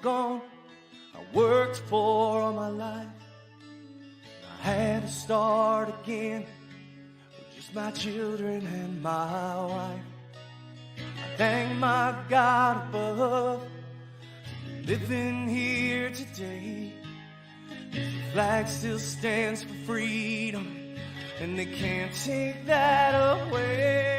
gone. I worked for all my life. I had to start again with just my children and my wife. I thank my God above for living here today. The flag still stands for freedom, and they can't take that away.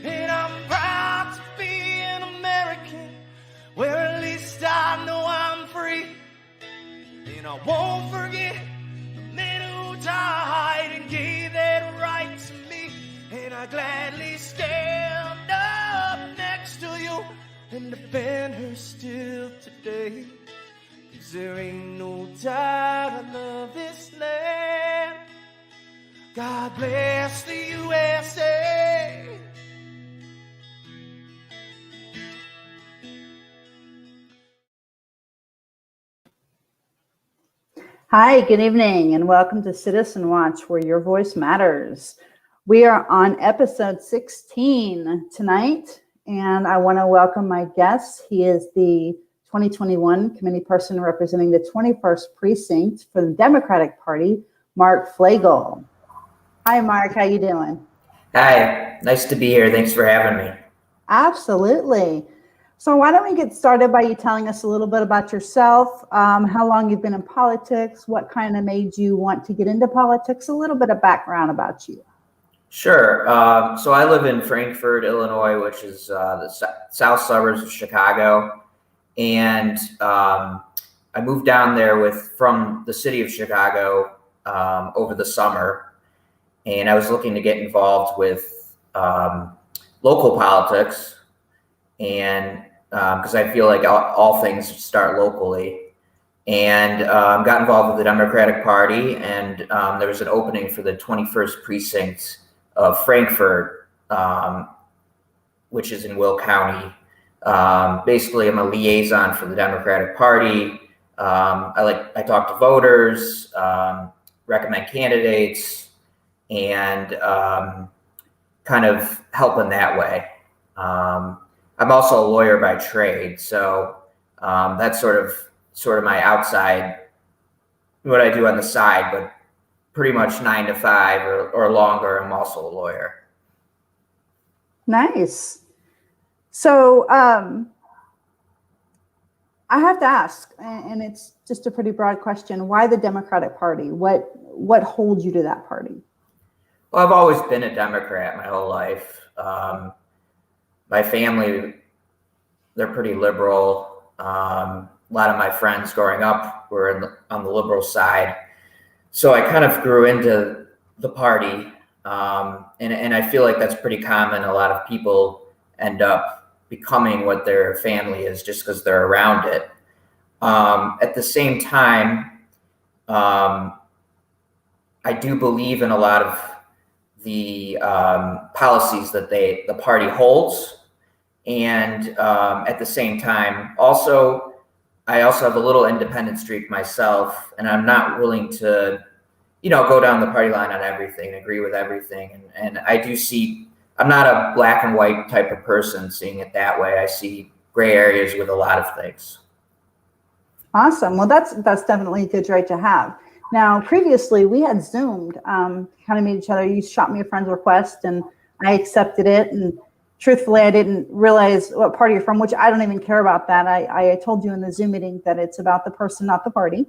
And I'm proud to be an American, where at least I know I'm free. And I won't forget the men who died and gave that right to me. And I gladly stand up next to you and defend her still today. 'Cause there ain't no doubt I love this land. God bless the USA. Hi, good evening, and welcome to Citizen Watch, where your voice matters. We are on episode 16 tonight, and I want to welcome my guest. He is the 2021 committee person representing the 21st precinct for the Democratic Party, Mark Flagal. Hi, Mark. How you doing? Hi. Nice to be here. Thanks for having me. Absolutely. So why don't we get started by you telling us a little bit about yourself, how long you've been in politics, what kind of made you want to get into politics, a little bit of background about you. Sure. So I live in Frankfort, Illinois, which is the south suburbs of Chicago. And I moved down there from the city of Chicago over the summer. And I was looking to get involved with local politics. And because I feel like all things start locally, and got involved with the Democratic Party, and there was an opening for the 21st precinct of Frankfort, which is in Will County. Basically, I'm a liaison for the Democratic Party. I talk to voters, recommend candidates, and kind of help in that way. I'm also a lawyer by trade, so that's sort of my outside, what I do on the side, but pretty much 9 to 5 or longer. I'm also a lawyer. Nice. So I have to ask, and it's just a pretty broad question, why the Democratic Party? What holds you to that party? Well, I've always been a Democrat my whole life. My family, they're pretty liberal. A lot of my friends growing up were on the liberal side. So I kind of grew into the party. And I feel like that's pretty common. A lot of people end up becoming what their family is just because they're around it. At the same time, I do believe in a lot of the policies that the party holds. And at the same time, I also have a little independent streak myself, and I'm not willing to, go down the party line on everything, agree with everything. And I do I'm not a black and white type of person seeing it that way. I see gray areas with a lot of things. Awesome. Well, that's definitely a good trait to have. Now, previously we had Zoomed, kind of met each other. You shot me a friend's request and I accepted it. And truthfully, I didn't realize what party you're from, which I don't even care about that. I told you in the Zoom meeting that it's about the person, not the party.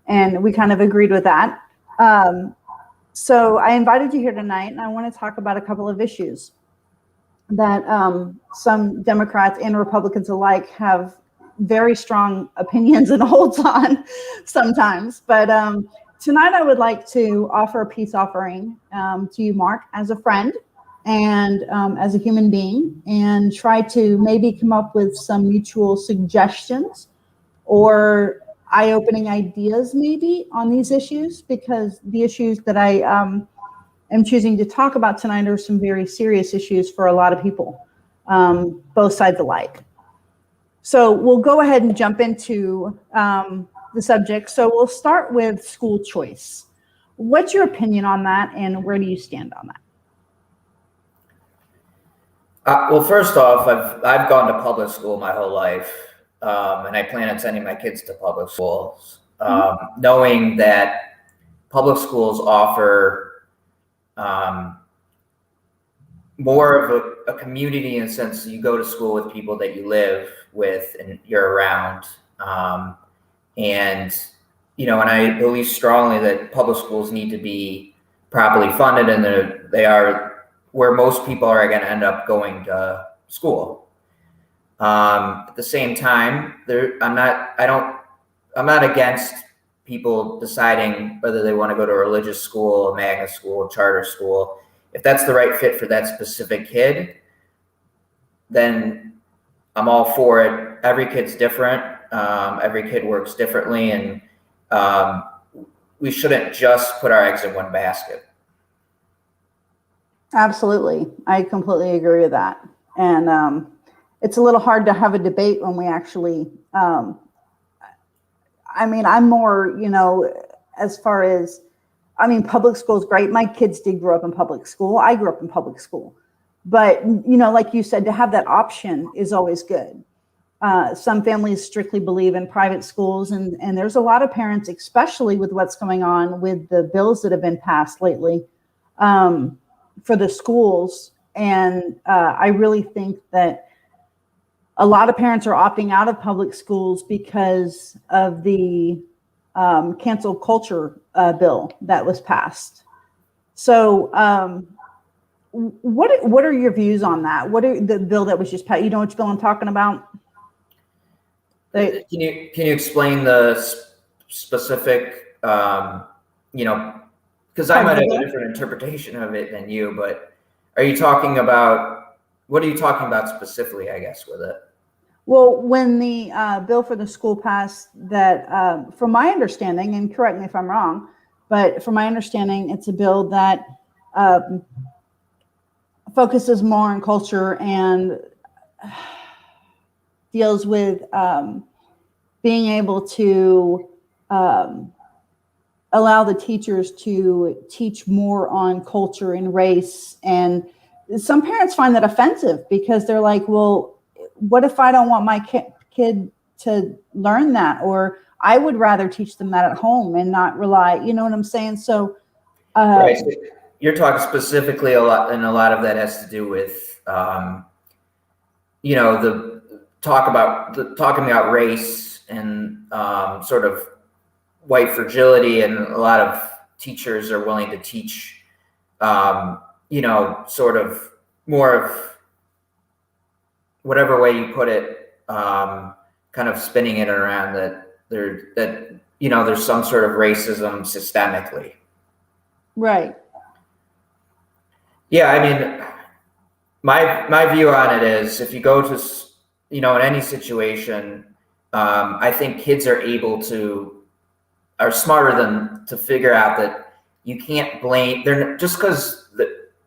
And we kind of agreed with that. So I invited you here tonight, and I want to talk about a couple of issues that some Democrats and Republicans alike have very strong opinions and holds on sometimes. But tonight I would like to offer a peace offering to you, Mark, as a friend and as a human being, and try to maybe come up with some mutual suggestions or eye-opening ideas maybe on these issues, because the issues that I am choosing to talk about tonight are some very serious issues for a lot of people, both sides alike. So we'll go ahead and jump into the subject. So we'll start with school choice. What's your opinion on that, and where do you stand on that? Well, first off, I've gone to public school my whole life, and I plan on sending my kids to public schools, knowing that public schools offer more of a community in the sense you go to school with people that you live with and you're around. And, and I believe strongly that public schools need to be properly funded, and they are where most people are going to end up going to school. At the same time, I'm not against people deciding whether they want to go to a religious school, a magnet school, a charter school. If that's the right fit for that specific kid, then I'm all for it. Every kid's different. Every kid works differently, and we shouldn't just put our eggs in one basket. Absolutely. I completely agree with that. And it's a little hard to have a debate when we actually, I'm more, as far as, public school is great. My kids did grow up in public school. I grew up in public school. But, like you said, to have that option is always good. Some families strictly believe in private schools, and there's a lot of parents, especially with what's going on with the bills that have been passed lately, for the schools. And I really think that a lot of parents are opting out of public schools because of the cancel culture bill that was passed. So what are your views on that? What are the bill that was just passed? You know which bill I'm talking about? Can you explain the specific, because I might have a different interpretation of it than you, but what are you talking about specifically, I guess, with it? Well, when the bill for the school passed, that from my understanding, and correct me if I'm wrong, but from my understanding, it's a bill that focuses more on culture and deals with being able to allow the teachers to teach more on culture and race. And some parents find that offensive because they're like, well, what if I don't want my kid to learn that? Or I would rather teach them that at home and not rely, you know what I'm saying? So, right. So you're talking specifically a lot, and a lot of that has to do with, talking about race and sort of white fragility, and a lot of teachers are willing to teach, sort of more of whatever way you put it, kind of spinning it around that there's some sort of racism systemically. Right. Yeah, my view on it is, if you go to, in any situation, I think kids are smarter than to figure out that you can't blame, just because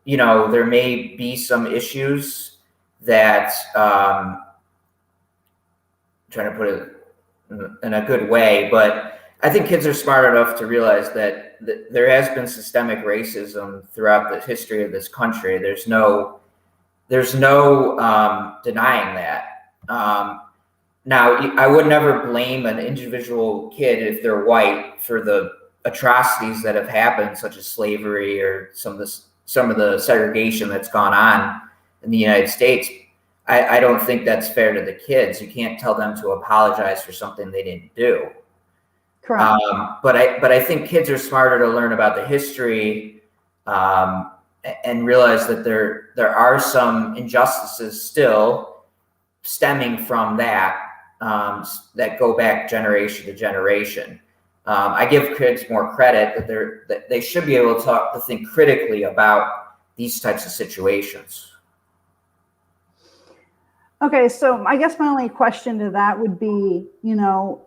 there may be some issues that, trying to put it in a good way, but I think kids are smart enough to realize that there has been systemic racism throughout the history of this country. There's no denying that. Now, I would never blame an individual kid if they're white for the atrocities that have happened, such as slavery or some of the segregation that's gone on in the United States. I don't think that's fair to the kids. You can't tell them to apologize for something they didn't do. Correct. But I think kids are smarter to learn about the history, and realize that there are some injustices still stemming from that, that go back generation to generation. I give kids more credit that they should be able to think critically about these types of situations. Okay, so I guess my only question to that would be, do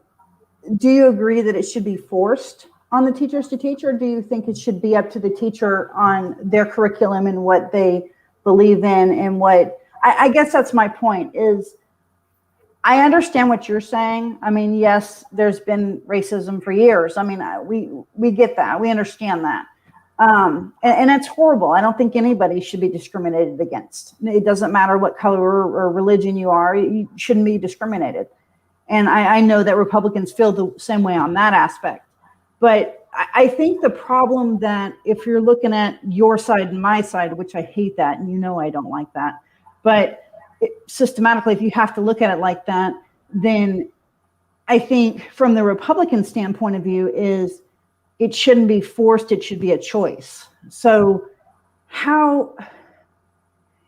you agree that it should be forced on the teachers to teach, or do you think it should be up to the teacher on their curriculum and what they believe in? And what I guess that's my point is, I understand what you're saying. Yes, there's been racism for years. We get that. We understand that. And that's horrible. I don't think anybody should be discriminated against. It doesn't matter what color or religion you are, you shouldn't be discriminated. And I know that Republicans feel the same way on that aspect. But I think the problem that if you're looking at your side and my side, which I hate that, and you know I don't like that, but systematically, if you have to look at it like that, then I think from the Republican standpoint of view is it shouldn't be forced, it should be a choice. So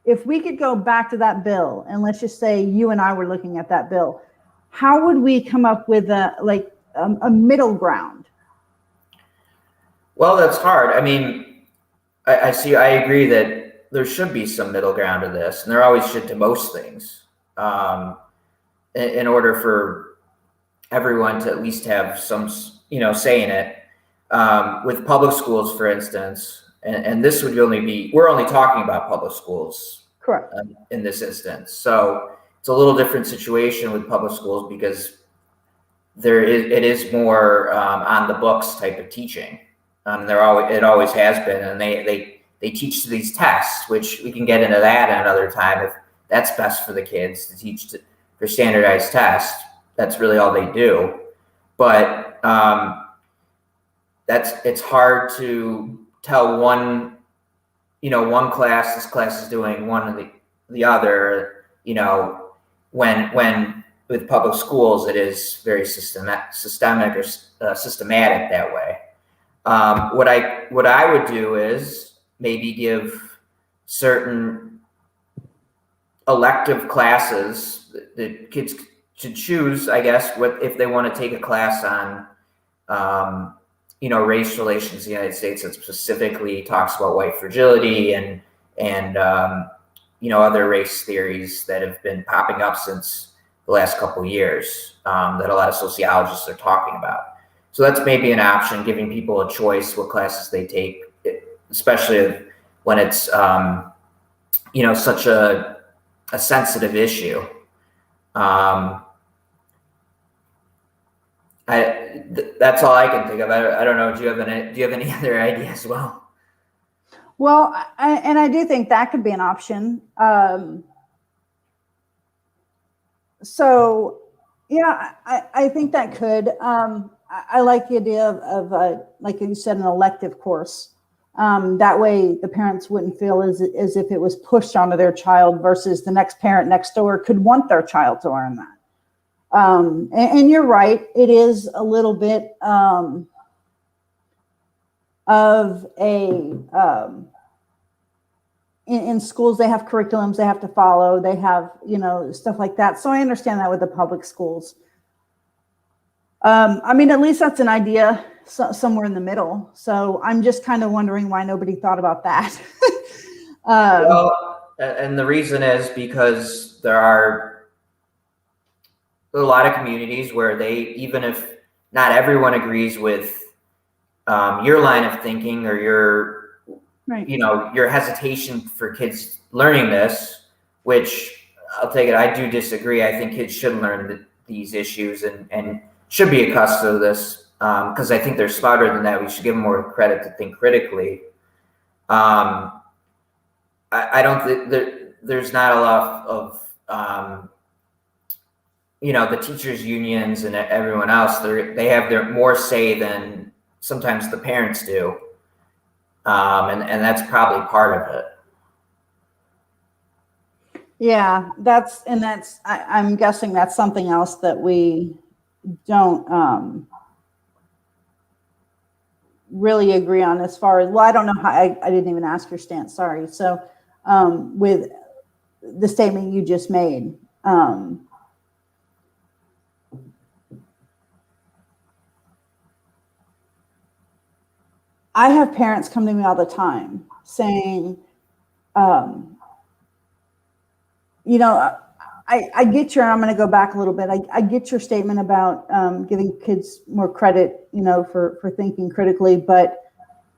if we could go back to that bill, and let's just say you and I were looking at that bill, how would we come up with a middle ground? Well, that's hard. I mean, I agree that there should be some middle ground to this, and there always should to most things, in order for everyone to at least have some, say in it. With public schools, for instance, and this would we're only talking about public schools. Correct. In this instance. So it's a little different situation with public schools because it is more on the books type of teaching. It always has been, and they teach to these tests, which we can get into that another time if that's best for the kids to teach for standardized tests. That's really all they do. But it's hard to tell one class, this class is doing one of the other, when with public schools, it is very systemic or systematic that way. What I would do is maybe give certain elective classes that kids should choose, I guess, if they want to take a class on, race relations in the United States that specifically talks about white fragility and other race theories that have been popping up since the last couple of years, that a lot of sociologists are talking about. So that's maybe an option, giving people a choice what classes they take, especially when it's, such a sensitive issue. That's all I can think of. I don't know. Do you have any other ideas as well? Well, I do think that could be an option. So yeah, I think that could. I like the idea of like you said, an elective course. That way the parents wouldn't feel as if it was pushed onto their child versus the next parent next door could want their child to learn that. And you're right, it is a little bit of a in schools they have curriculums they have to follow, they have stuff like that. So I understand that with the public schools. I mean, at least that's an idea somewhere in the middle. So I'm just kind of wondering why nobody thought about that. Well, and the reason is because there are a lot of communities where even if not everyone agrees with your line of thinking or your, right. Your hesitation for kids learning this, which I'll take it, I do disagree. I think kids should learn these issues and should be accustomed to this because I think they're smarter than that. We should give them more credit to think critically. I don't think there's not a lot of the teachers unions and everyone else. They have their more say than sometimes the parents do, and that's probably part of it. Yeah, I'm guessing that's something else that we don't really agree on as far as, well, I don't know how, I didn't even ask your stance, sorry. So with the statement you just made, I have parents come to me all the time saying, I get your, I'm going to go back a little bit. I get your statement about giving kids more credit, for thinking critically, but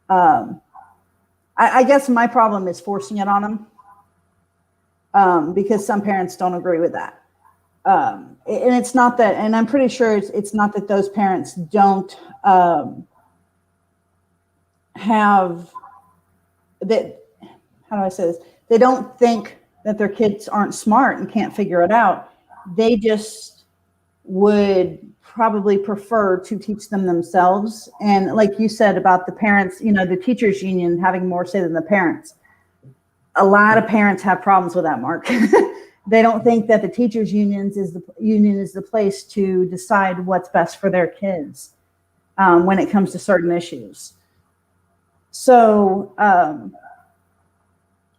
I guess my problem is forcing it on them because some parents don't agree with that. And it's not that, and I'm pretty sure it's not that those parents don't have that, how do I say this? They don't think that their kids aren't smart and can't figure it out. They just would probably prefer to teach them themselves. And like you said about the parents, you know, the teachers union having more say than the parents. A lot of parents have problems with that, Mark. They don't think that the teachers union is the place to decide what's best for their kids when it comes to certain issues. So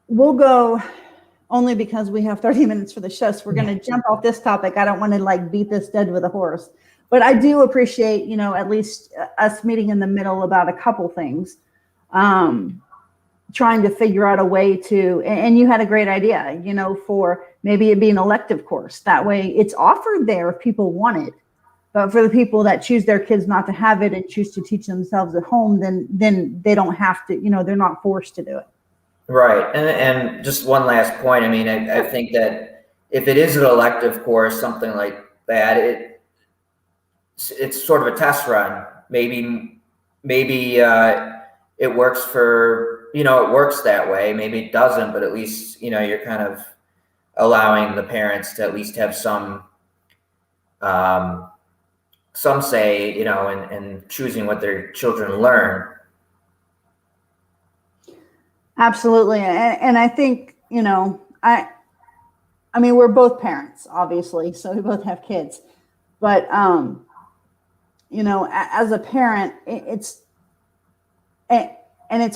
we'll go, only because we have 30 minutes for the show. So we're going to jump off this topic. I don't want to like beat this dead with a horse, but I do appreciate, you know, at least us meeting in the middle about a couple things, trying to figure out a way to, and you had a great idea, you know, for maybe it be an elective course. That way it's offered there if people want it. But for the people that choose their kids not to have it and choose to teach themselves at home, then they don't have to, you know, they're not forced to do it. Right. And just one last point. I mean, I think that if it is an elective course, something like that, it's sort of a test run. Maybe it works for, you know, it works that way. Maybe it doesn't, but at least, you know, you're kind of allowing the parents to at least have some say, you know, in choosing what their children learn. Absolutely. And I think, you know, I mean, we're both parents, obviously, so we both have kids, but, you know, as a parent, it's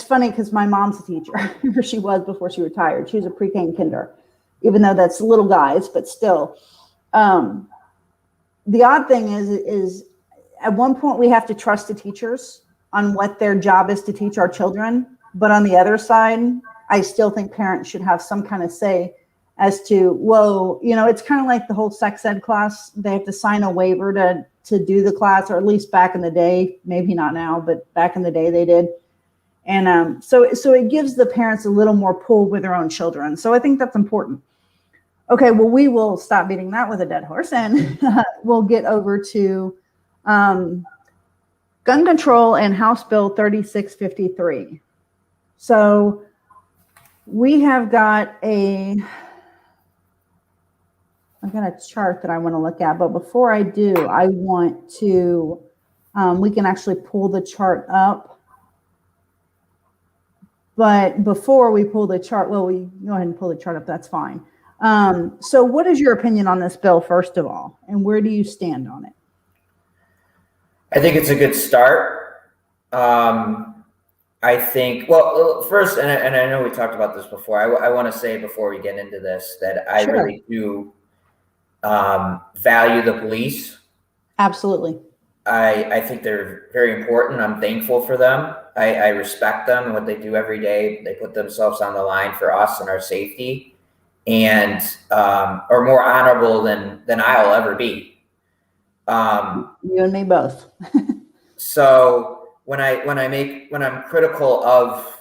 funny because my mom's a teacher, or she was before she retired. She was a pre-K and kinder, even though that's little guys, but still. The odd thing is at one point we have to trust the teachers on what their job is to teach our children. But on the other side, I still think parents should have some kind of say as to, well, you know, it's kind of like the whole sex ed class. They have to sign a waiver to do the class, or at least back in the day, maybe not now, but back in the day they did. And so it gives the parents a little more pull with their own children. So I think that's important. Okay, well, we will stop beating that with a dead horse, and we'll get over to gun control and House Bill 3653. So we have got I've got a chart that I want to look at, but before I do, I want to, we can actually pull the chart up. But before we pull the chart, well, we go ahead and pull the chart up, that's fine. So what is your opinion on this bill, first of all, and where do you stand on it? I think it's a good start. I think, well, first, and I know we talked about this before, I want to say before we get into this that I really do value the police. Absolutely. I think they're very important. I'm thankful for them. I respect them and what they do every day. They put themselves on the line for us and our safety, and are more honorable than I'll ever be. You and me both. So when I'm critical of,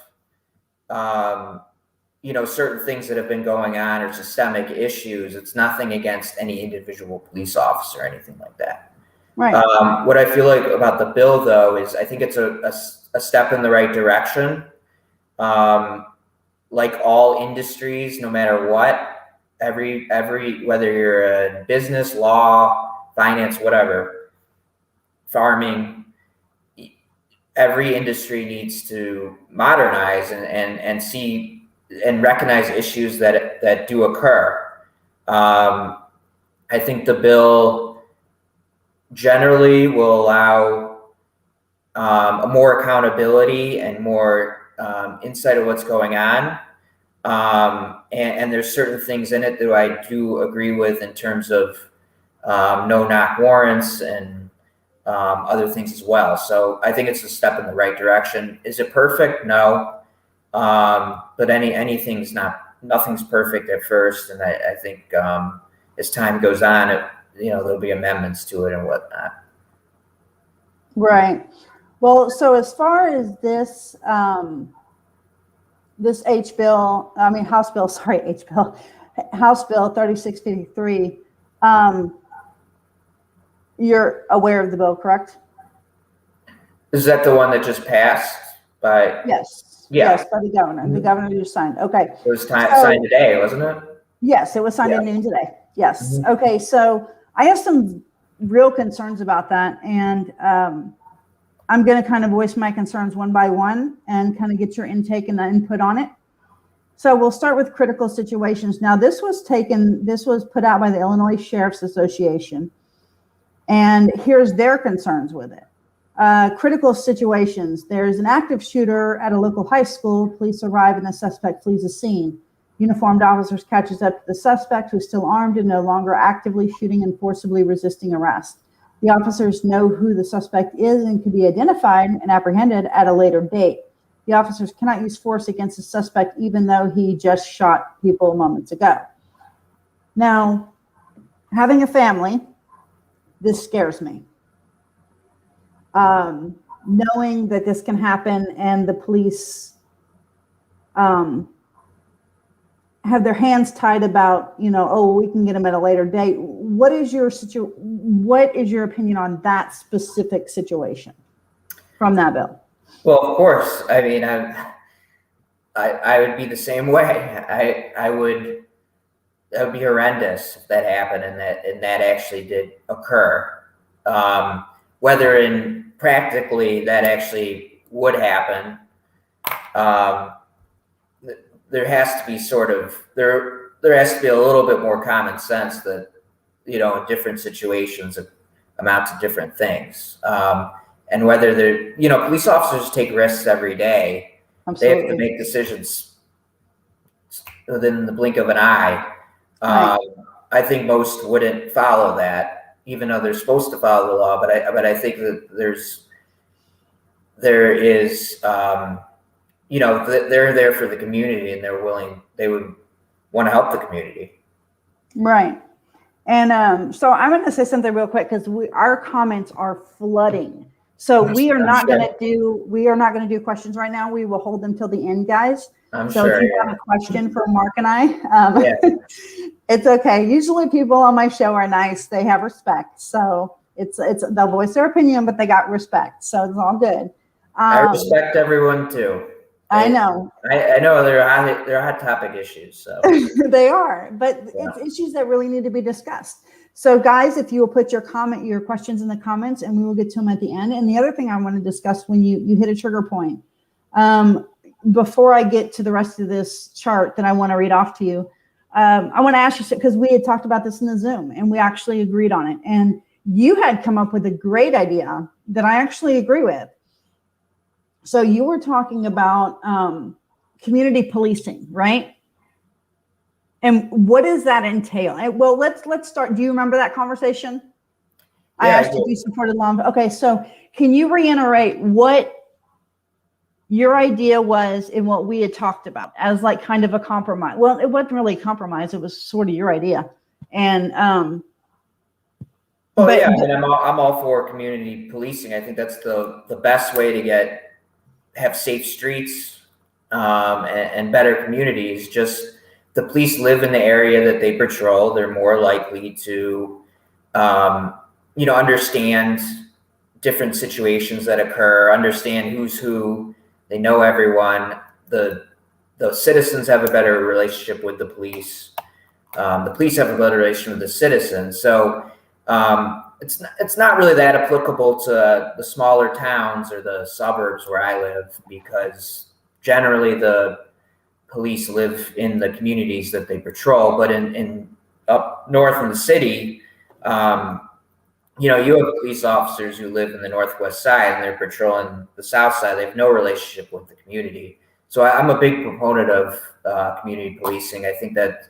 you know, certain things that have been going on or systemic issues, it's nothing against any individual police officer or anything like that. Right. What I feel like about the bill, though, is I think it's a step in the right direction. Like all industries, no matter what, every whether you're in business, law, finance, whatever, farming, every industry needs to modernize and see and recognize issues that do occur. I think the bill generally will allow more accountability and more insight of what's going on. And there's certain things in it that I do agree with in terms of no-knock warrants and other things as well. So I think it's a step in the right direction. Is it perfect? No. But nothing's perfect at first. And I think as time goes on, there'll be amendments to it and whatnot. Right. Well, so as far as this, this House Bill 3653, you're aware of the bill, correct? Is that the one that just passed by? Yes. Yeah. Yes, by the governor. The governor just signed. Okay. It was So- signed today, wasn't it? Yes, it was signed Yeah. at noon today. Yes. Mhm. Okay. So I have some real concerns about that. And I'm going to kind of voice my concerns one by one and kind of get your intake and input on it. So we'll start with critical situations. Now, this was put out by the Illinois Sheriff's Association. And here's their concerns with it. Critical situations. There's an active shooter at a local high school. Police arrive and the suspect flees the scene. Uniformed officers catches up to the suspect, who's still armed and no longer actively shooting and forcibly resisting arrest. The officers know who the suspect is and can be identified and apprehended at a later date. The officers cannot use force against the suspect, even though he just shot people moments ago. Now, having a family, this scares me. Knowing that this can happen and the police have their hands tied about, oh, we can get them at a later date. What is your opinion on that specific situation from that bill? Well, of course. I mean, I would be the same way. I would. That would be horrendous if that happened and that actually did occur. Whether in practically that actually would happen, there has to be there has to be a little bit more common sense that, in different situations amount to different things. And whether police officers take risks every day. Absolutely. They have to make decisions within the blink of an eye. Right. I think most wouldn't follow that, even though they're supposed to follow the law. But I think that there is, they're there for the community and they would want to help the community. Right. And so I'm going to say something real quick because our comments are flooding. So we are not going to do questions right now. We will hold them till the end, guys. So if you have a question for Mark and I, it's okay. Usually people on my show are nice. They have respect. So they'll voice their opinion, but they got respect. So it's all good. I respect everyone too. I know. I know they're hot topic issues. So they are, but it's issues that really need to be discussed. So guys, if you will put your questions in the comments and we will get to them at the end. And the other thing I want to discuss when you hit a trigger point, before I get to the rest of this chart that I want to read off to you, I want to ask you, because we had talked about this in the Zoom and we actually agreed on it. And you had come up with a great idea that I actually agree with. So you were talking about community policing, right? And what does that entail? Well, let's start. Do you remember that conversation? I asked you if you supported law. Okay, so can you reiterate what your idea was and what we had talked about as like kind of a compromise? Well, it wasn't really a compromise. It was sort of your idea. And I'm all for community policing. I think that's the best way to have safe streets and better communities. Just the police live in the area that they patrol. They're more likely to, understand different situations that occur, understand who's who. They know everyone. The citizens have a better relationship with the police. The police have a better relationship with the citizens. So it's not really that applicable to the smaller towns or the suburbs where I live, because generally the police live in the communities that they patrol. But in up north in the city, you have police officers who live in the northwest side and they're patrolling the south side. They have no relationship with the community. So I'm a big proponent of community policing. I think that,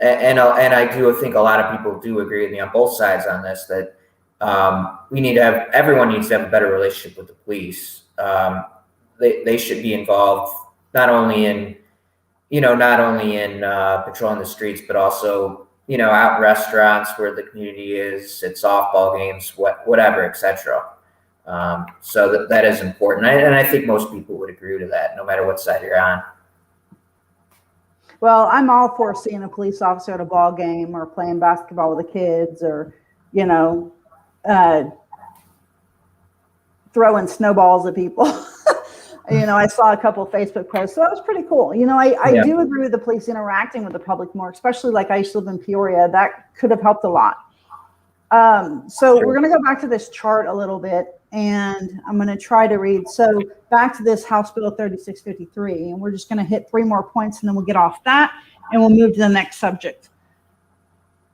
and I do think a lot of people do agree with me on both sides on this, that everyone needs to have a better relationship with the police. They should be involved not only in patrolling the streets, but also out in restaurants where the community is, at softball games, whatever, etc. So that is important, and I think most people would agree to that, no matter what side you're on. Well, I'm all for seeing a police officer at a ball game or playing basketball with the kids, or throwing snowballs at people. I saw a couple of Facebook posts, so that was pretty cool. I do agree with the police interacting with the public more, especially like I used to live in Peoria. That could have helped a lot. So we're going to go back to this chart a little bit, and I'm going to try to read. So back to this House Bill 3653, and we're just going to hit 3 more points, and then we'll get off that, and we'll move to the next subject.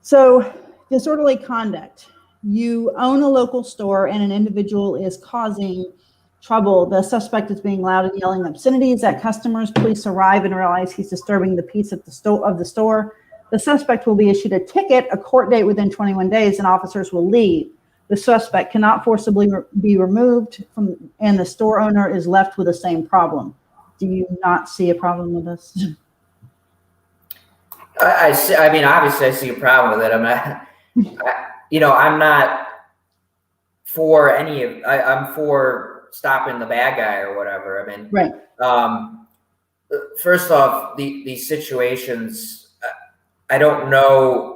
So disorderly conduct. You own a local store, and an individual is causing trouble. The suspect is being loud and yelling obscenities at customers. Police arrive and realize he's disturbing the peace of the store. The suspect will be issued a ticket, a court date within 21 days, and officers will leave. The suspect cannot forcibly be removed and the store owner is left with the same problem. Do you not see a problem with this? I mean, obviously I see a problem with it. I'm not for I'm for stopping the bad guy or whatever. I mean, right. First off, these situations, I don't know.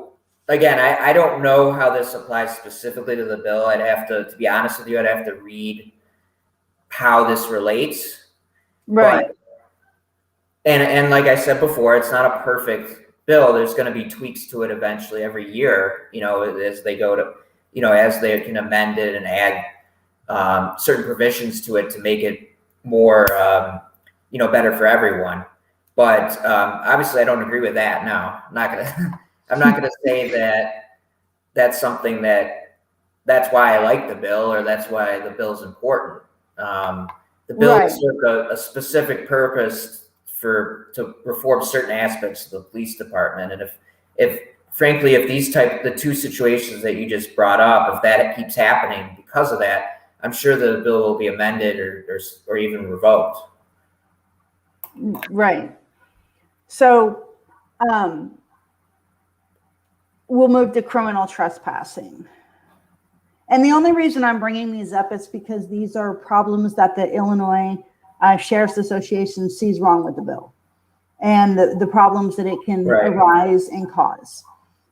Again, I don't know how this applies specifically to the bill. To be honest with you, I'd have to read how this relates. Right. But, and like I said before, it's not a perfect bill. There's going to be tweaks to it eventually every year, as they go to, as they can amend it and add certain provisions to it to make it more, better for everyone. But obviously, I don't agree with that. No, I'm not gonna say that that's something that's why I like the bill or that's why the bill's important. The bill serves a specific purpose to reform certain aspects of the police department. And if the 2 situations that you just brought up, if that keeps happening because of that, I'm sure the bill will be amended or even revoked. Right. So we'll move to criminal trespassing. And the only reason I'm bringing these up is because these are problems that the Illinois Sheriff's Association sees wrong with the bill and the problems that it can arise and cause.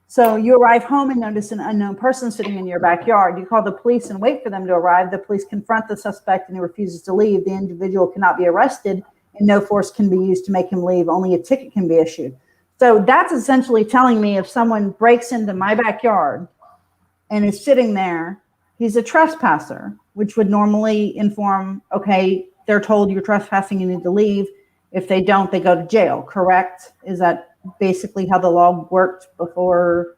So you arrive home and notice an unknown person sitting in your backyard. You call the police and wait for them to arrive. The police confront the suspect and he refuses to leave. The individual cannot be arrested and no force can be used to make him leave. Only a ticket can be issued. So that's essentially telling me if someone breaks into my backyard and is sitting there, he's a trespasser, which would normally inform, okay, they're told you're trespassing, you need to leave. If they don't, they go to jail, correct? Is that basically how the law worked before?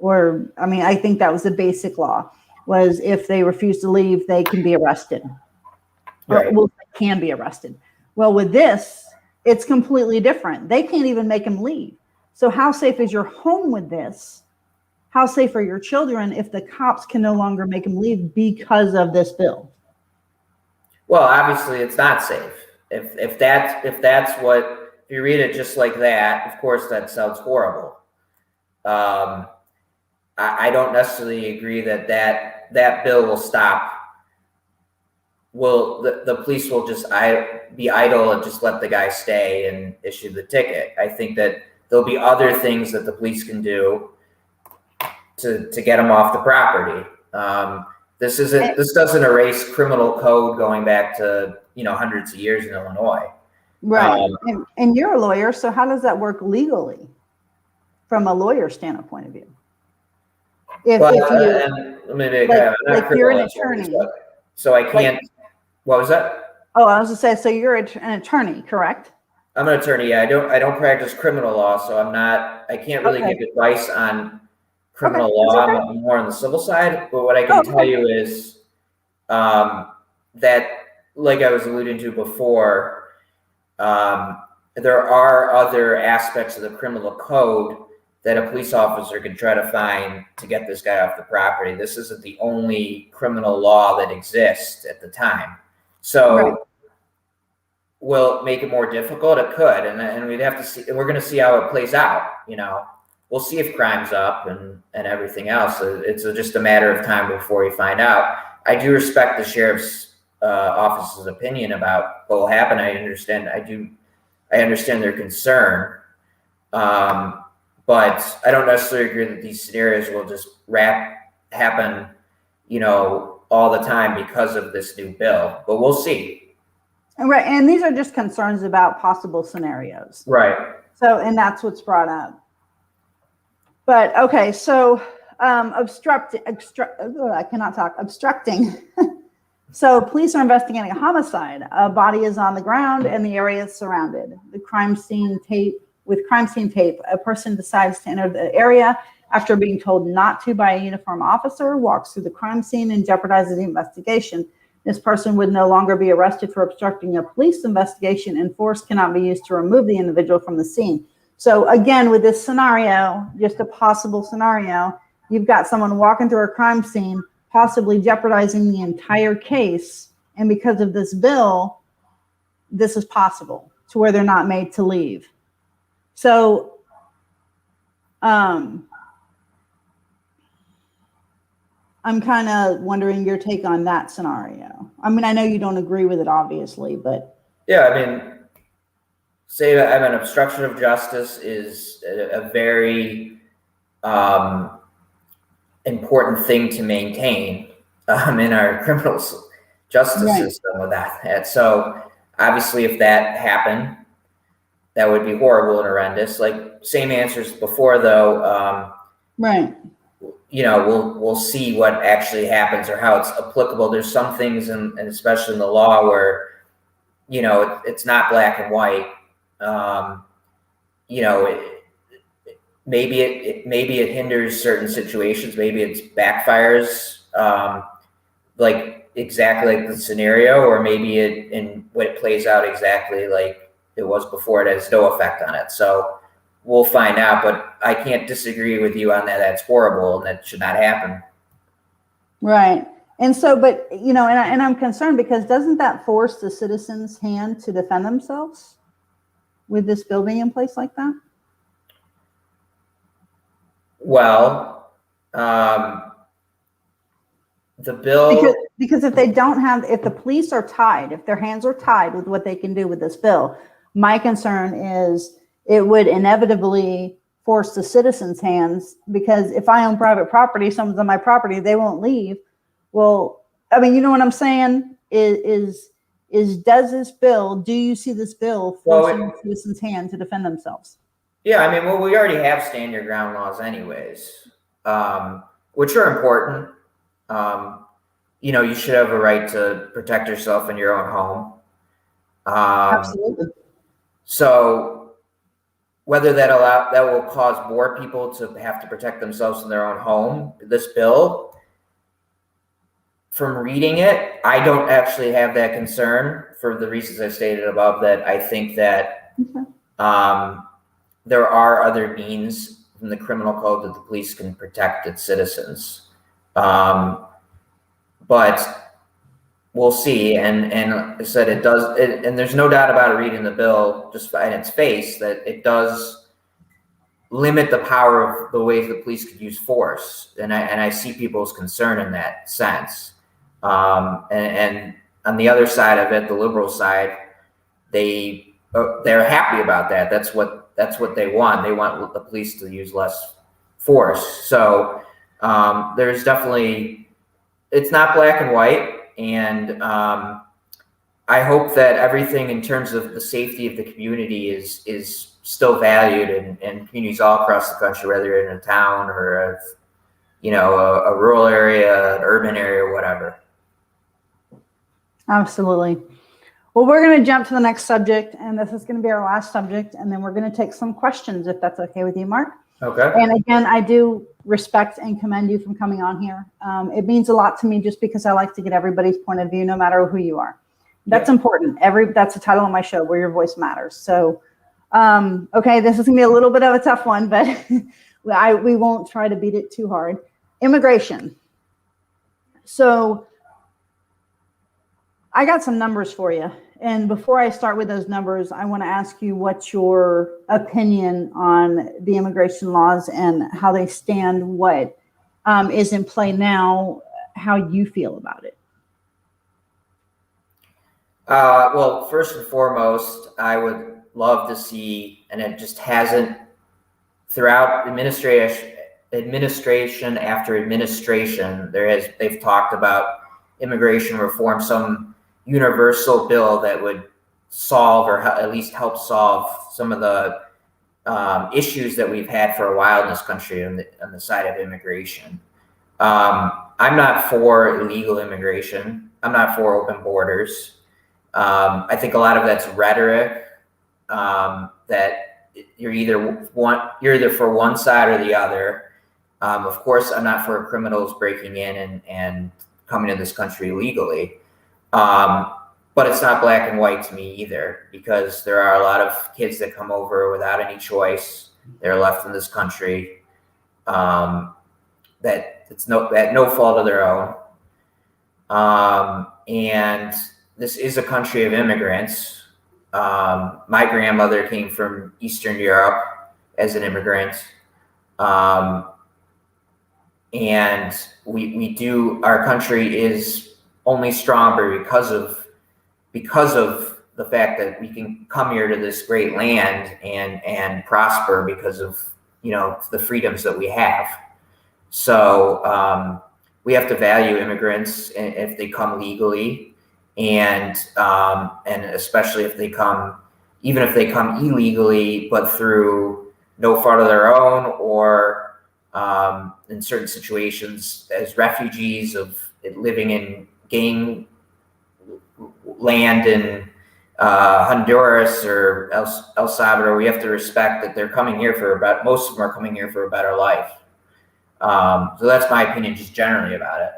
I think that was the basic law, was if they refuse to leave, they can be arrested. Right. They can be arrested. Well, with this, it's completely different. They can't even make them leave. So how safe is your home with this? How safe are your children if the cops can no longer make them leave because of this bill? Well, obviously it's not safe. If you read it just like that, of course that sounds horrible. I don't necessarily agree that bill will stop. The police will just be idle and just let the guy stay and issue the ticket. I think that there'll be other things that the police can do to get him off the property. This doesn't erase criminal code going back to hundreds of years in Illinois. Right. And you're a lawyer, so how does that work legally from a lawyer standpoint of view? If you're an attorney. So I can't. What was that? Oh, I was going to say, so you're an attorney, correct? I'm an attorney. Yeah, I don't practice criminal law, so I can't really give advice on criminal law. I'm more on the civil side. But what I can tell you is that, like I was alluding to before, there are other aspects of the criminal code that a police officer can try to find to get this guy off the property. This isn't the only criminal law that exists at the time. So will it make it more difficult? It could, and we'd have to see. We're going to see how it plays out. We'll see if crime's up and everything else. It's just a matter of time before we find out. I do respect the sheriff's office's opinion about what will happen. I understand their concern, but I don't necessarily agree that these scenarios will just happen, all the time because of this new bill. But we'll see. Right, and these are just concerns about possible scenarios. Right. So, and that's what's brought up. But okay, so I cannot talk. Obstructing. So, police are investigating a homicide. A body is on the ground and the area is surrounded. With crime scene tape, a person decides to enter the area after being told not to by a uniformed officer, walks through the crime scene and jeopardizes the investigation. This person would no longer be arrested for obstructing a police investigation, and force cannot be used to remove the individual from the scene. So again, with this scenario, just a possible scenario, you've got someone walking through a crime scene, possibly jeopardizing the entire case. And because of this bill, this is possible to where they're not made to leave. So, I'm kind of wondering your take on that scenario. I mean, I know you don't agree with it, obviously, but. Yeah, I mean, say that an obstruction of justice is a very important thing to maintain in our criminal justice system with that. And so obviously if that happened, that would be horrible and horrendous. Like same answers before though. Right. You know, we'll see what actually happens or how it's applicable. There's some things and especially in the law where, you know, it's not black and white. You know, maybe it hinders certain situations. Maybe it backfires, like exactly like the scenario, or maybe when it plays out exactly like it was before, it has no effect on it. So we'll find out, but I can't disagree with you on that. That's horrible and that should not happen. Right. And so, but, you know, and I'm concerned because doesn't that force the citizens' hand to defend themselves with this bill being in place like that? Well, the bill. Because if they don't have, if the police are tied, if their hands are tied with what they can do with this bill, my concern is it would inevitably force the citizens' hands, because if I own private property, someone's on my property, they won't leave. Well, I mean, you know what I'm saying? Does this bill, do you see this bill forcing the citizens' hand to defend themselves? Yeah, I mean, well, we already have stand your ground laws anyways, which are important. You know, you should have a right to protect yourself in your own home. Absolutely. So whether that will cause more people to have to protect themselves in their own home, this bill, from reading it, I don't actually have that concern for the reasons I stated above, that I think that there are other means in the criminal code that the police can protect its citizens. But we'll see. And I said it does, and there's no doubt about it reading the bill just in its face that it does limit the power of the ways the police could use force. And I see people's concern in that sense. And on the other side of it, the liberal side, they're happy about that. That's what they want. They want the police to use less force. So there's definitely, it's not black and white. And I hope that everything in terms of the safety of the community is still valued in communities all across the country, whether you're in a town or a rural area, an urban area, or whatever. Absolutely. Well, we're going to jump to the next subject, and this is going to be our last subject, and then we're going to take some questions, if that's okay with you, Mark. Okay. And again, I do respect and commend you from coming on here. It means a lot to me just because I like to get everybody's point of view, no matter who you are. That's important. That's the title of my show, Where Your Voice Matters. So, okay, this is going to be a little bit of a tough one, but we won't try to beat it too hard. Immigration. So, I got some numbers for you. And before I start with those numbers, I want to ask you what's your opinion on the immigration laws and how they stand, what is in play now, how you feel about it. Well, first and foremost, I would love to see, and it just hasn't, throughout administration after administration, they've talked about immigration reform, some universal bill that would solve, or at least help solve, some of the issues that we've had for a while in this country on the side of immigration. I'm not for illegal immigration. I'm not for open borders. I think a lot of that's rhetoric, that you're either for one side or the other. Of course, I'm not for criminals breaking in and coming to this country illegally. But it's not black and white to me either, because there are a lot of kids that come over without any choice. They're left in this country, that it's at no fault of their own. And this is a country of immigrants. My grandmother came from Eastern Europe as an immigrant. And our country is only stronger because of the fact that we can come here to this great land and prosper because of, the freedoms that we have. So we have to value immigrants if they come legally, and especially if they come illegally, but through no fault of their own, or in certain situations as refugees of living in gang land in Honduras or El Salvador. We have to respect that they're coming here most of them are coming here for a better life. So that's my opinion just generally about it.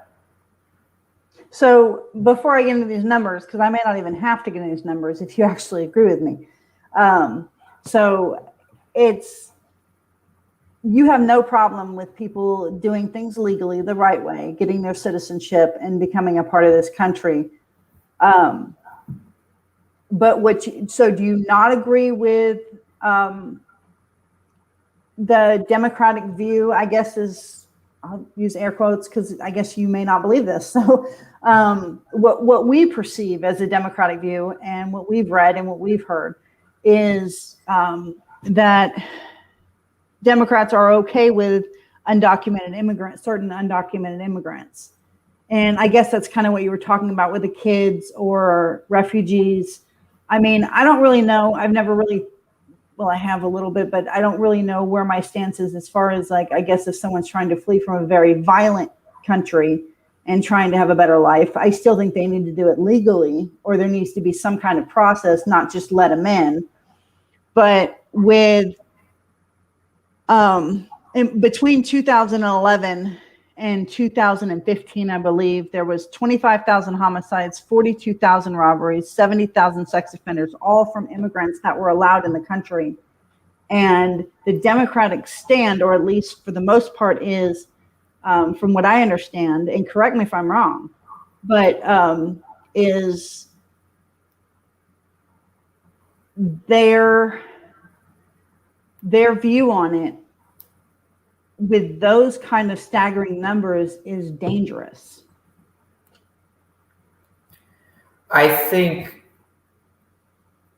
So before I get into these numbers, because I may not even have to get into these numbers if you actually agree with me. So you have no problem with people doing things legally the right way, getting their citizenship and becoming a part of this country. But so do you not agree with the Democratic view, I guess I'll use air quotes because I guess you may not believe this. So what we perceive as a Democratic view, and what we've read and what we've heard, is that Democrats are okay with certain undocumented immigrants. And I guess that's kind of what you were talking about with the kids or refugees. I mean, I don't really know. I've never really, well, I have a little bit, but I don't really know where my stance is as far as, like, I guess if someone's trying to flee from a very violent country and trying to have a better life, I still think they need to do it legally, or there needs to be some kind of process, not just let them in. But between 2011 and 2015, I believe, there was 25,000 homicides, 42,000 robberies, 70,000 sex offenders, all from immigrants that were allowed in the country. And the Democratic stand, or at least for the most part, is, from what I understand, and correct me if I'm wrong, but is their view on it with those kind of staggering numbers is dangerous. I think,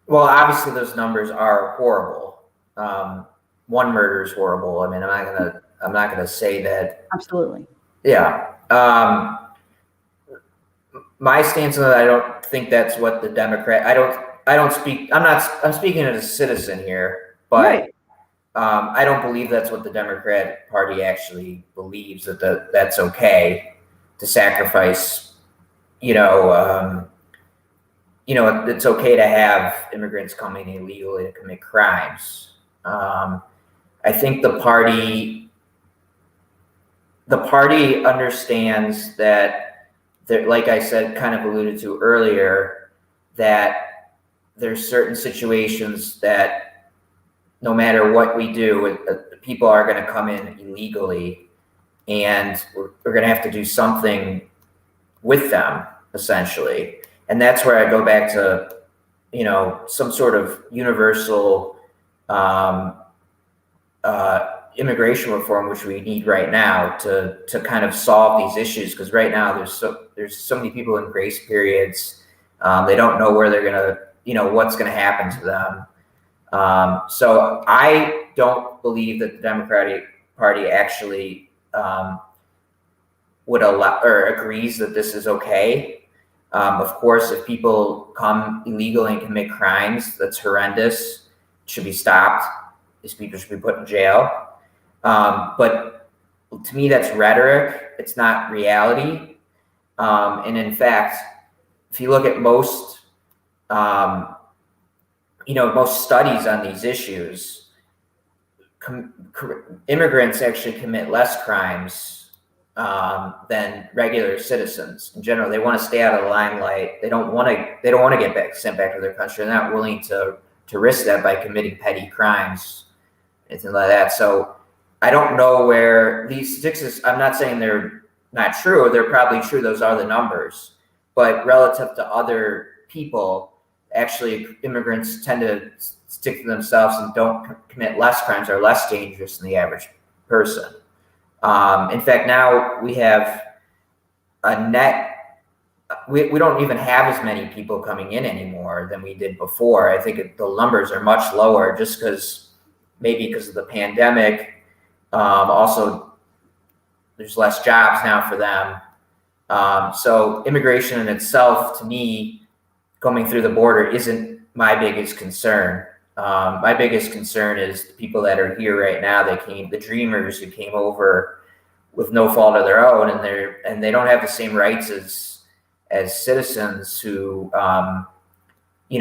well, obviously those numbers are horrible. One murder is horrible. I mean, I'm not gonna say that. Absolutely. Yeah. My stance on that, I don't think that's what the Democrat. I'm speaking as a citizen here, but. Right. I don't believe that's what the Democratic Party actually believes, that's okay to sacrifice. It's okay to have immigrants coming illegally to commit crimes. I think the party understands that, like I said, kind of alluded to earlier, that there's certain situations that no matter what we do, people are going to come in illegally, and we're going to have to do something with them, essentially. And that's where I go back to, some sort of universal immigration reform, which we need right now to kind of solve these issues. Because right now there's so many people in grace periods. They don't know where they're going to, what's going to happen to them. So I don't believe that the Democratic Party actually would allow or agrees that this is okay. Of course, if people come illegally and commit crimes, that's horrendous. It should be stopped. These people should be put in jail. But to me, that's rhetoric. It's not reality. And in fact, if you look at most studies on these issues, immigrants actually commit less crimes than regular citizens in general. They want to stay out of the limelight. They don't want to get sent back to their country. They're not willing to risk that by committing petty crimes, anything like that. So I don't know where these statistics. I'm not saying they're not true. They're probably true. Those are the numbers. But relative to other people, actually, immigrants tend to stick to themselves and don't commit less crimes, are less dangerous than the average person. In fact, now we have a net. We don't even have as many people coming in anymore than we did before. I think the numbers are much lower, just because of the pandemic. Also, there's less jobs now for them. So immigration in itself, to me, coming through the border isn't my biggest concern. My biggest concern is the people that are here right now. The dreamers who came over with no fault of their own, and they don't have the same rights as citizens who do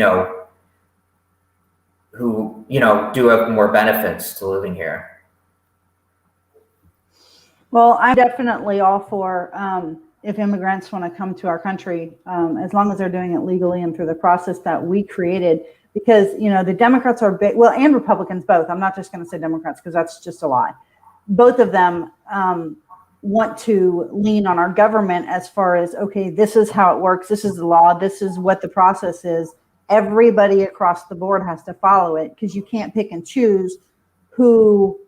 have more benefits to living here. Well, I'm definitely all for if immigrants want to come to our country, as long as they're doing it legally and through the process that we created. Because, the Democrats are big, well, and Republicans both. I'm not just going to say Democrats because that's just a lie. Both of them want to lean on our government as far as, okay, this is how it works. This is the law. This is what the process is. Everybody across the board has to follow it, because you can't pick and choose who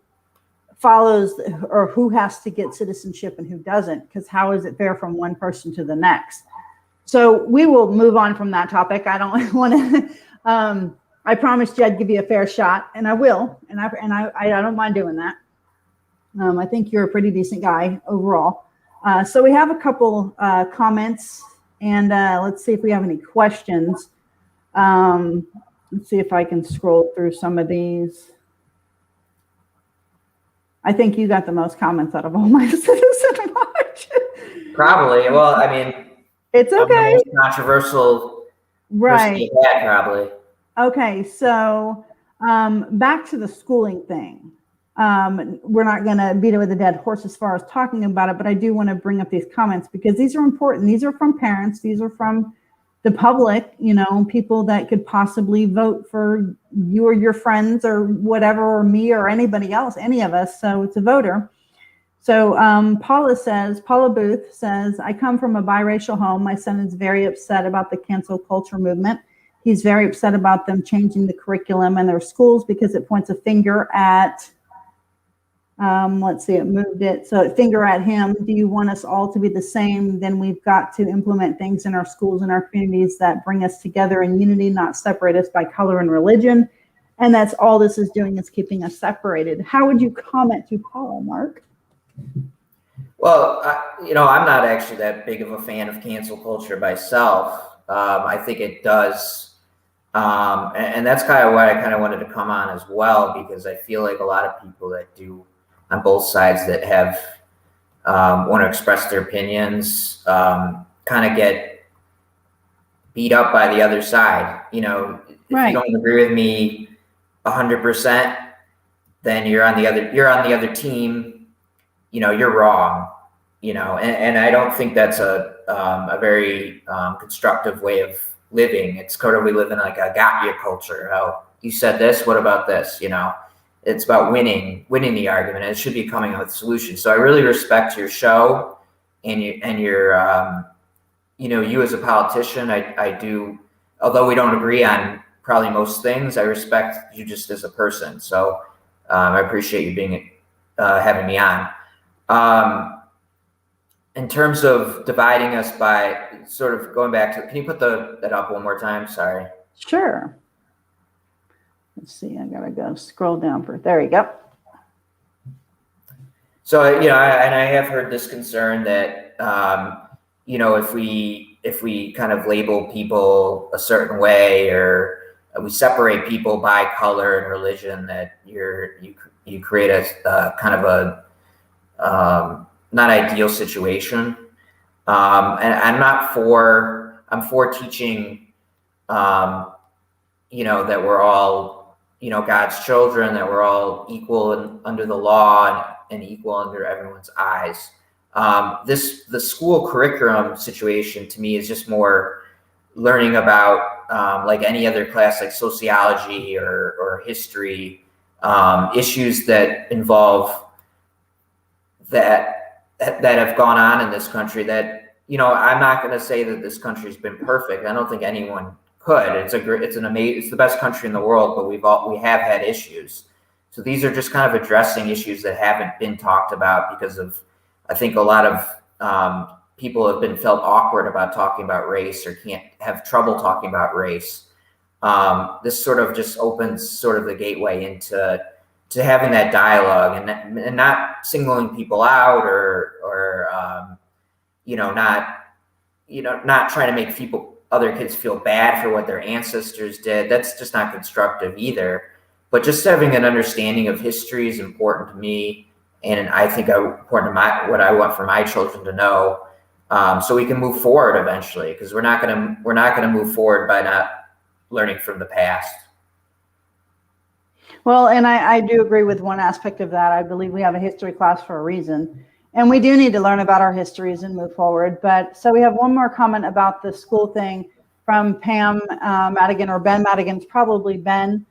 follows or who has to get citizenship and who doesn't, because how is it fair from one person to the next? So we will move on from that topic. I don't want to I promised you I'd give you a fair shot, and I will, and I don't mind doing that. I think you're a pretty decent guy overall. So we have a couple comments, and let's see if we have any questions. Let's see if I can scroll through some of these. I think you got the most comments out of all my citizen watch. Probably. Well, I mean, it's okay. I'm the most controversial right. Person probably. Okay, so back to the schooling thing. We're not going to beat it with a dead horse as far as talking about it, but I do want to bring up these comments because these are important. These are from parents. These are from the public, people that could possibly vote for you or your friends or whatever, or me or anybody else, any of us. So it's a voter. So Paula Booth says, I come from a biracial home. My son is very upset about the cancel culture movement. He's very upset about them changing the curriculum in their schools because it points a finger at, let's see, it moved it. So it finger at him. Do you want us all to be the same? Then we've got to implement things in our schools and our communities that bring us together in unity, not separate us by color and religion. And that's all this is doing, is keeping us separated. How would you comment to Paula, Mark? Well, I'm not actually that big of a fan of cancel culture myself. I think it does. And that's kind of why I kind of wanted to come on as well, because I feel like a lot of people that do on both sides that have want to express their opinions kind of get beat up by the other side. If right. You don't agree with me 100%, then you're on the other team. You're wrong. And I don't think that's a very constructive way of living. It's kind of, we live in like a got you culture. Oh, you said this, what about this? It's about winning the argument, and it should be coming up with solutions. So I really respect your show and your you as a politician. I do, although we don't agree on probably most things, I respect you just as a person. So I appreciate you having me on. In terms of dividing us by sort of going back to, can you put that up one more time? Sorry. Sure. Let's see. I gotta go scroll down there you go. So, and I have heard this concern that, if we we kind of label people a certain way, or we separate people by color and religion, that you create a kind of a not ideal situation. And I'm for teaching, that we're all, God's children, that we're all equal and under the law and equal under everyone's eyes. The school curriculum situation to me is just more learning about, like any other class, like sociology or history, issues that involve that have gone on in this country that, I'm not going to say that this country's been perfect. I don't think anyone could. It's the best country in the world, but we have had issues. So these are just kind of addressing issues that haven't been talked about because of, I think, a lot of people have been felt awkward about talking about race, or can't have trouble talking about race. This sort of just opens sort of the gateway into having that dialogue, and not singling people out, or not trying to make other kids feel bad for what their ancestors did. That's just not constructive either. But just having an understanding of history is important to me, and I think important to what I want for my children to know, so we can move forward eventually. Because we're not gonna move forward by not learning from the past. Well, and I do agree with one aspect of that. I believe we have a history class for a reason, and we do need to learn about our histories and move forward. But so we have one more comment about the school thing from Pam Madigan, or Ben Madigan. It's probably Ben.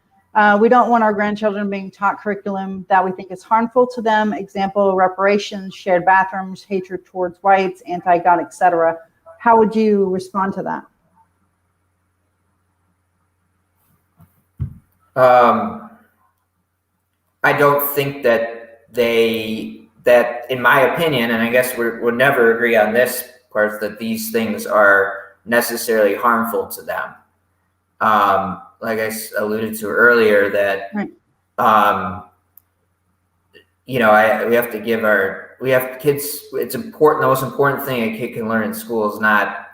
We don't want our grandchildren being taught curriculum that we think is harmful to them. Example, reparations, shared bathrooms, hatred towards whites, anti-God, etc. How would you respond to that? I don't think that in my opinion, and I guess we'll never agree on this part, that these things are necessarily harmful to them. Like I alluded to earlier, that, right. We have kids. It's important. The most important thing a kid can learn in school is not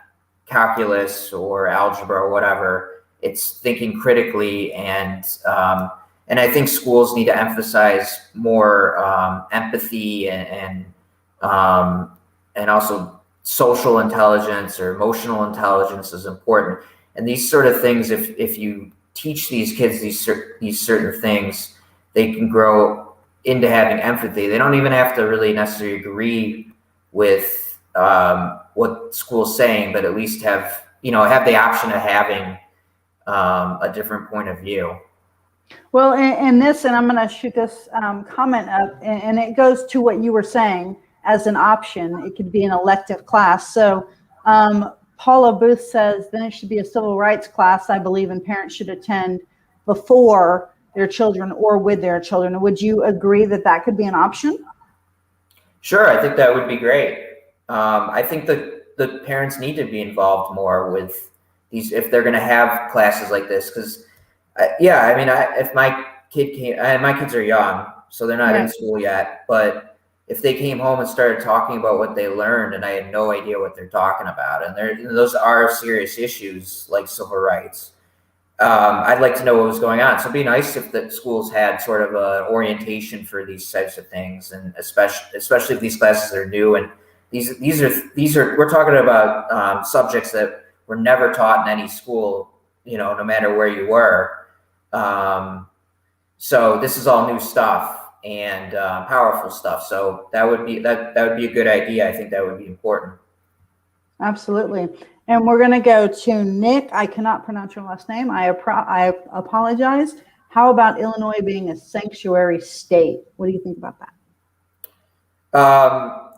calculus or algebra or whatever. It's thinking critically, and I think schools need to emphasize more empathy and also social intelligence or emotional intelligence is important. And these sort of things, if you teach these kids these certain things, they can grow into having empathy. They don't even have to really necessarily agree with what school's saying, but at least have the option of having a different point of view. Well, and I'm going to shoot this comment up, and it goes to what you were saying as an option. It could be an elective class. So Paula Booth says, then it should be a civil rights class, I believe, and parents should attend before their children or with their children. Would you agree that that could be an option? Sure, I think that would be great. I think that the parents need to be involved more with these, if they're going to have classes like this, because if my kid came, and my kids are young, so they're not in school yet, but if they came home and started talking about what they learned and I had no idea what they're talking about, and those are serious issues like civil rights, I'd like to know what was going on. So it'd be nice if the schools had sort of a orientation for these types of things, and especially if these classes are new. And these are we're talking about subjects that were never taught in any school, no matter where you were. So this is all new stuff and powerful stuff. So that would be a good idea. I think that would be important. Absolutely. And we're going to go to Nick. I cannot pronounce your last name. I apologize. How about Illinois being a sanctuary state? What do you think about that?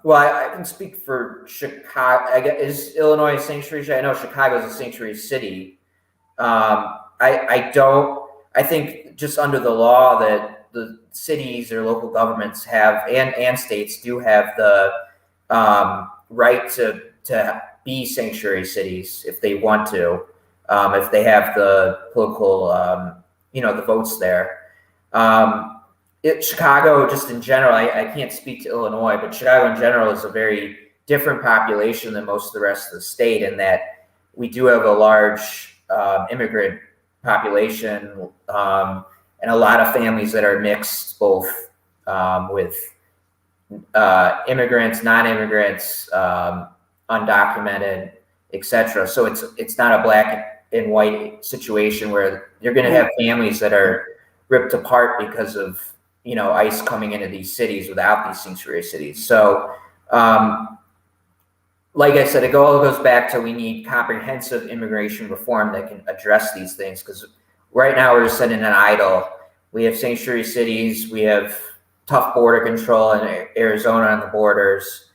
Well, I can speak for Chicago. I guess, is Illinois a sanctuary state? I know Chicago is a sanctuary city. I think just under the law that the cities or local governments have, and states do have the right to be sanctuary cities if they want to, if they have the political, the votes there. Chicago, just in general, I can't speak to Illinois, but Chicago in general is a very different population than most of the rest of the state, in that we do have a large immigrant population, and a lot of families that are mixed, both with immigrants, non-immigrants, undocumented, etc. So it's not a black and white situation where you're going to have families that are ripped apart because of, you know, ICE coming into these cities without these sanctuary cities. So, like I said, it all goes back to, we need comprehensive immigration reform that can address these things, because right now we're just sitting in idle. We have sanctuary cities, we have tough border control in Arizona on the borders.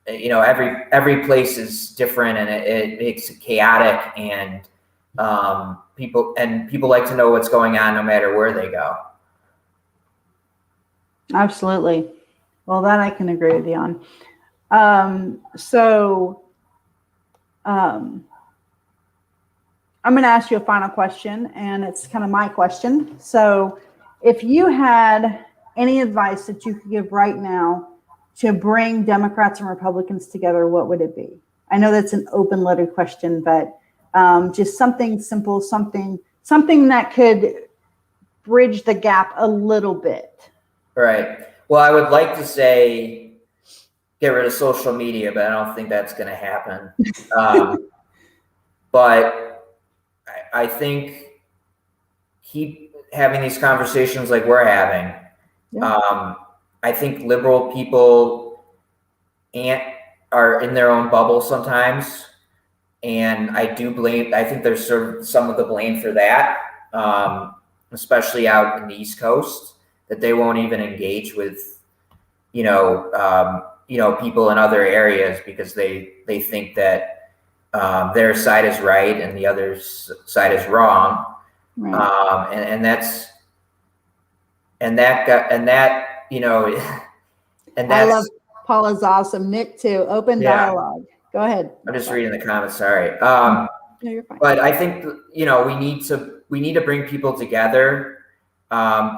You know, every place is different, and it makes it chaotic, and people like to know what's going on no matter where they go. Absolutely. Well, that I can agree with you on. I'm going to ask you a final question, and it's kind of my question. So if you had any advice that you could give right now to bring Democrats and Republicans together, what would it be? I know that's an open-loaded question, but just something simple, something that could bridge the gap a little bit. Right. Well, I would like to say get rid of social media, but I don't think that's going to happen. But I think keep having these conversations like we're having. Yeah. I think liberal people are in their own bubble sometimes, and I think there's sort of some of the blame for that, especially out in the East Coast, that they won't even engage with, people in other areas because they think that their side is right and the other side is wrong. Right. And that's I love Paula's awesome. Nick too. Open dialogue. Go ahead. I'm just reading the comments. Sorry. No, you're fine. But I think, we need to bring people together.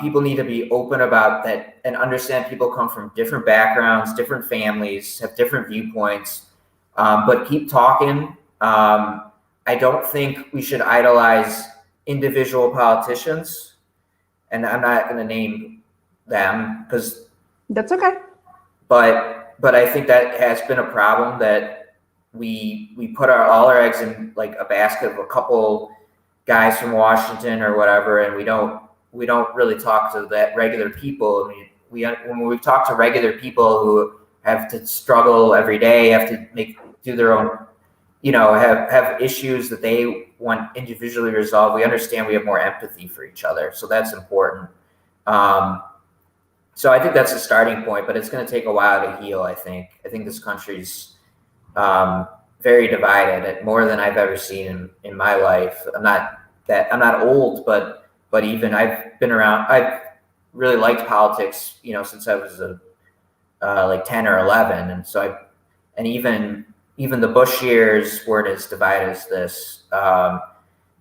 People need to be open about that and understand people come from different backgrounds, different families, have different viewpoints, but keep talking. I don't think we should idolize individual politicians, and I'm not going to name them because that's okay. But I think that has been a problem, that we put all our eggs in like a basket of a couple guys from Washington or whatever, and we don't really talk to that regular people. I mean, when we talk to regular people who have to struggle every day, have to do their own, have issues that they want individually resolved, we understand we have more empathy for each other. So that's important. So I think that's a starting point, but it's going to take a while to heal. I think this country's very divided, more than I've ever seen in my life. I'm not old, but even I've been around. I've really liked politics, since I was like 10 or 11, and so even the Bush years weren't as divided as this.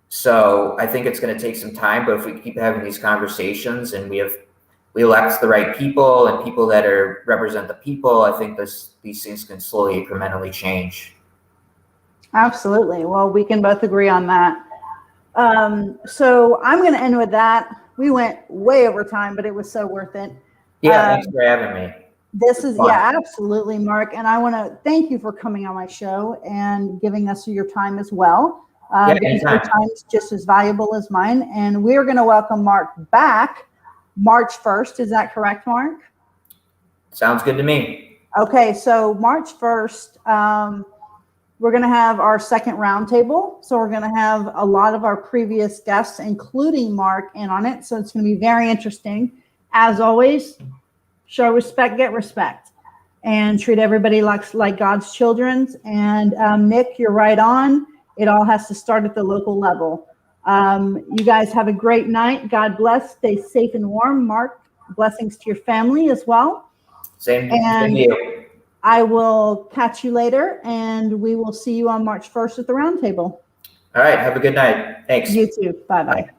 So I think it's going to take some time, but if we keep having these conversations and we elect the right people and people that represent the people, I think these things can slowly, incrementally change. Absolutely. Well, we can both agree on that. So I'm going to end with that. We went way over time, but it was so worth it. Yeah, thanks for having me. This is, absolutely, Mark. And I want to thank you for coming on my show and giving us your time as well. Because your time is just as valuable as mine. And we're going to welcome Mark back March 1st. Is that correct, Mark? Sounds good to me. Okay, so March 1st, we're going to have our second roundtable. So we're going to have a lot of our previous guests, including Mark, in on it. So it's going to be very interesting. As always, show respect, get respect, and treat everybody like God's children. And Nick, you're right on. It all has to start at the local level. You guys have a great night. God bless. Stay safe and warm. Mark, blessings to your family as well. Same to you. I will catch you later, and we will see you on March 1st at the roundtable. All right. Have a good night. Thanks. You too. Bye-bye. Bye.